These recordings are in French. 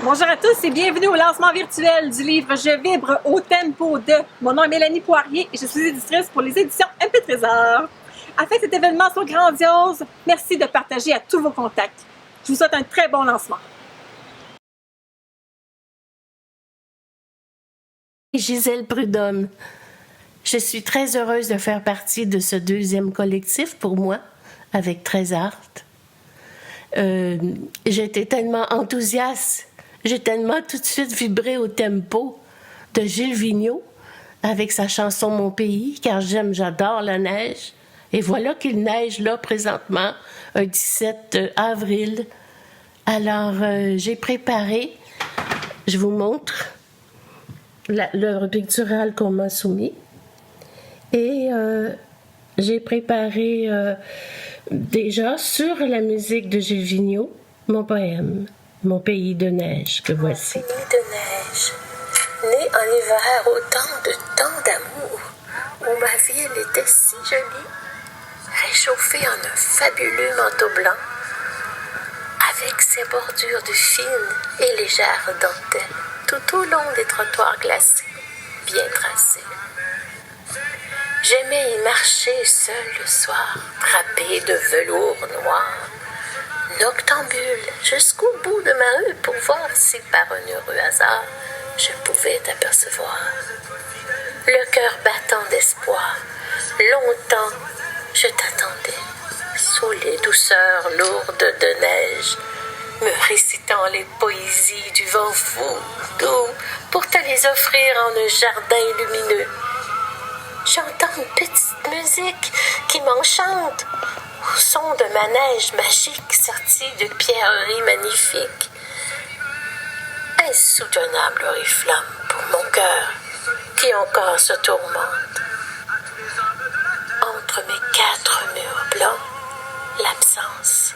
Bonjour à tous et bienvenue au lancement virtuel du livre Je vibre au tempo de. Mon nom est Mélanie Poirier et je suis éditrice pour les éditions MP Trésor. Afin que cet événement soit grandiose, merci de partager à tous vos contacts. Je vous souhaite un très bon lancement. Gisèle Prudhomme. Je suis très heureuse de faire partie de ce deuxième collectif pour moi, avec Trésart. J'étais tellement enthousiaste, j'ai tellement tout de suite vibré au tempo de Gilles Vigneault avec sa chanson Mon pays, car j'adore la neige. Et voilà qu'il neige là présentement, un 17 avril. Alors, j'ai préparé, je vous montre l'œuvre picturale qu'on m'a soumise. Et j'ai préparé déjà sur la musique de Gilles Vigneault, mon poème, Mon pays de neige, que voici. Mon pays de neige, né en hiver au temps d'amour, où ma ville était si jolie, réchauffée en un fabuleux manteau blanc, avec ses bordures de fines et légères dentelles, tout au long des trottoirs glacés, bien tracés. J'aimais y marcher seul le soir, drapé de velours noir, noctambule jusqu'au bout de ma rue pour voir si par un heureux hasard je pouvais t'apercevoir. Le cœur battant d'espoir, longtemps je t'attendais, sous les douceurs lourdes de neige, me récitant les poésies du vent fou, doux, pour te les offrir en un jardin lumineux. J'entends une petite musique qui m'enchante au son de ma neige magique sortie de pierreries magnifiques. Insoutenable oriflamme pour mon cœur qui encore se tourmente. Entre mes 4 murs blancs, l'absence.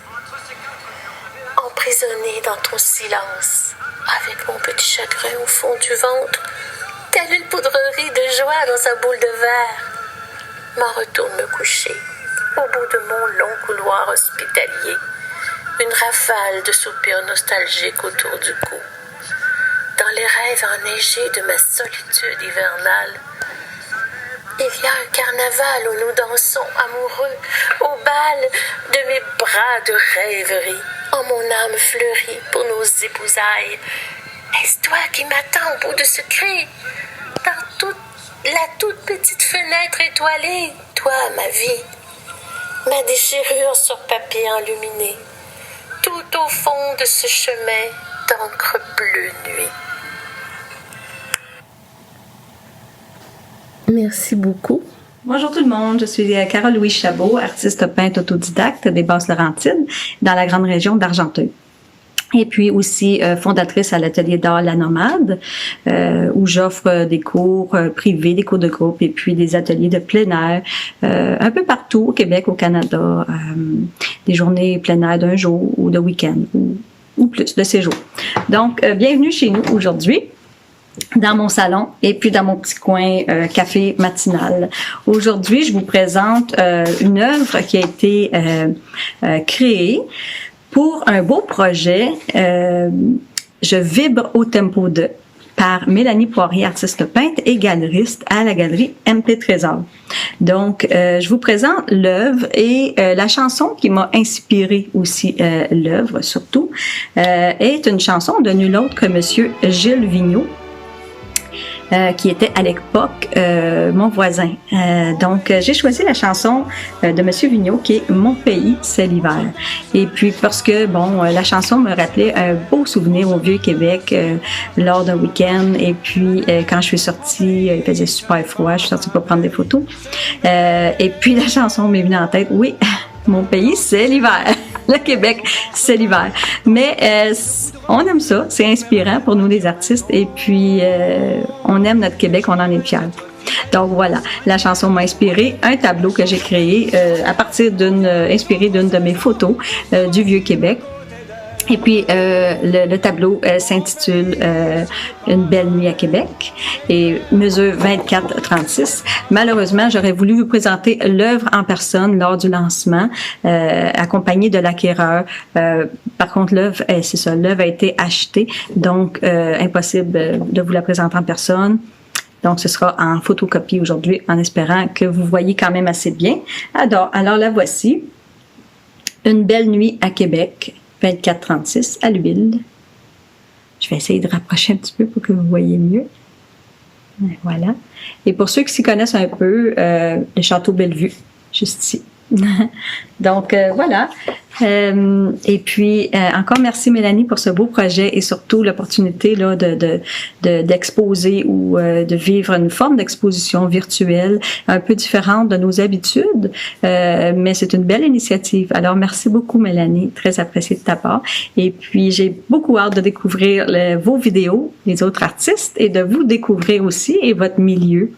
Emprisonnée dans ton silence, avec mon petit chagrin au fond du ventre, telle une poudrerie de joie dans sa boule de verre, m'en retourne me coucher, au bout de mon long couloir hospitalier, une rafale de soupirs nostalgiques autour du cou. Dans les rêves enneigés de ma solitude hivernale, il y a un carnaval où nous dansons amoureux, au bal de mes bras de rêverie, en mon âme fleurie pour nos épousailles. Est-ce toi qui m'attends au bout de ce cri? Dans la toute petite fenêtre étoilée, toi, ma vie, ma déchirure sur papier enluminé, tout au fond de ce chemin d'encre bleue nuit. Merci beaucoup. Bonjour tout le monde, je suis Carole Louise Chabot, artiste peintre autodidacte des Basses-Laurentides dans la grande région d'Argenteuil. Et puis aussi fondatrice à l'atelier d'art La Nomade, où j'offre des cours privés, des cours de groupe et puis des ateliers de plein air un peu partout au Québec, au Canada, des journées plein air d'un jour ou de week-end ou plus de séjours. Donc, bienvenue chez nous aujourd'hui, dans mon salon et puis dans mon petit coin café matinal. Aujourd'hui, je vous présente une œuvre qui a été créée pour un beau projet, Je vibre au tempo de, par Mélanie Poirier, artiste peintre et galeriste à la galerie MP Trésor. Donc, je vous présente l'œuvre et la chanson qui m'a inspiré aussi l'œuvre, surtout, est une chanson de nul autre que Monsieur Gilles Vigneault, qui était à l'époque mon voisin. Donc, j'ai choisi la chanson de Monsieur Vigneault qui est Mon pays, c'est l'hiver. Et puis, parce que, bon, la chanson me rappelait un beau souvenir au Vieux-Québec lors d'un week-end. Et puis, quand je suis sortie, il faisait super froid, je suis sortie pour prendre des photos. Et puis, la chanson m'est venue en tête, oui, mon pays, c'est l'hiver. Le Québec, c'est l'hiver. Mais on aime ça, c'est inspirant pour nous les artistes. Et puis, on aime notre Québec, on en est fiers. Donc voilà, la chanson m'a inspiré un tableau que j'ai créé à partir inspiré d'une de mes photos du Vieux-Québec. Et puis, le tableau s'intitule Une belle nuit à Québec et mesure 24-36. Malheureusement, j'aurais voulu vous présenter l'œuvre en personne lors du lancement, accompagnée de l'acquéreur. Par contre, l'œuvre, c'est ça, l'œuvre a été achetée, donc impossible de vous la présenter en personne. Donc, ce sera en photocopie aujourd'hui, en espérant que vous voyez quand même assez bien. Alors la voici. Une belle nuit à Québec. 24-36 à l'huile. Je vais essayer de rapprocher un petit peu pour que vous voyez mieux. Voilà. Et pour ceux qui s'y connaissent un peu, le château Bellevue, juste ici. Donc, voilà. Et puis, encore merci Mélanie pour ce beau projet et surtout l'opportunité là d'exposer ou de vivre une forme d'exposition virtuelle un peu différente de nos habitudes, mais c'est une belle initiative. Alors, merci beaucoup Mélanie, très appréciée de ta part. Et puis, j'ai beaucoup hâte de découvrir vos vidéos, les autres artistes, et de vous découvrir aussi et votre milieu.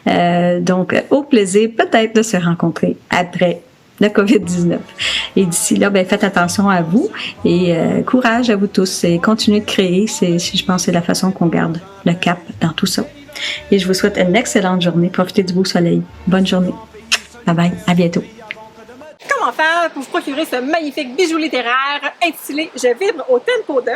Donc, au plaisir peut-être de se rencontrer après le COVID-19. Et d'ici là, ben, faites attention à vous et courage à vous tous et continuez de créer. Je pense que c'est la façon qu'on garde le cap dans tout ça. Et je vous souhaite une excellente journée. Profitez du beau soleil. Bonne journée. Bye bye. À bientôt. Comment faire pour vous procurer ce magnifique bijou littéraire intitulé « Je vibre au tempo de »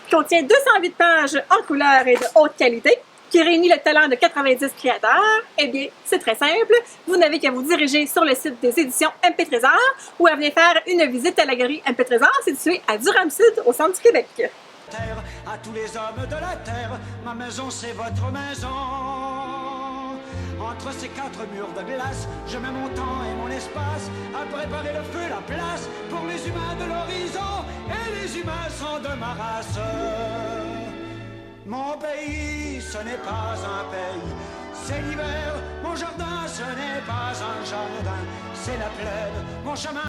qui contient 208 pages en couleur et de haute qualité, qui réunit le talent de 90 créateurs? Eh bien, c'est très simple. Vous n'avez qu'à vous diriger sur le site des éditions MP Trésor ou à venir faire une visite à la galerie MP Trésor située à Durham-Sud, au centre du Québec. À tous les hommes de la terre, ma maison c'est votre maison. Entre ces quatre murs de glace, je mets mon temps et mon espace à préparer le feu, la place pour les humains de l'horizon. Et les humains sont de ma race. Mon pays, ce n'est pas un pays, c'est l'hiver. Mon jardin, ce n'est pas un jardin, c'est la plaine. Mon chemin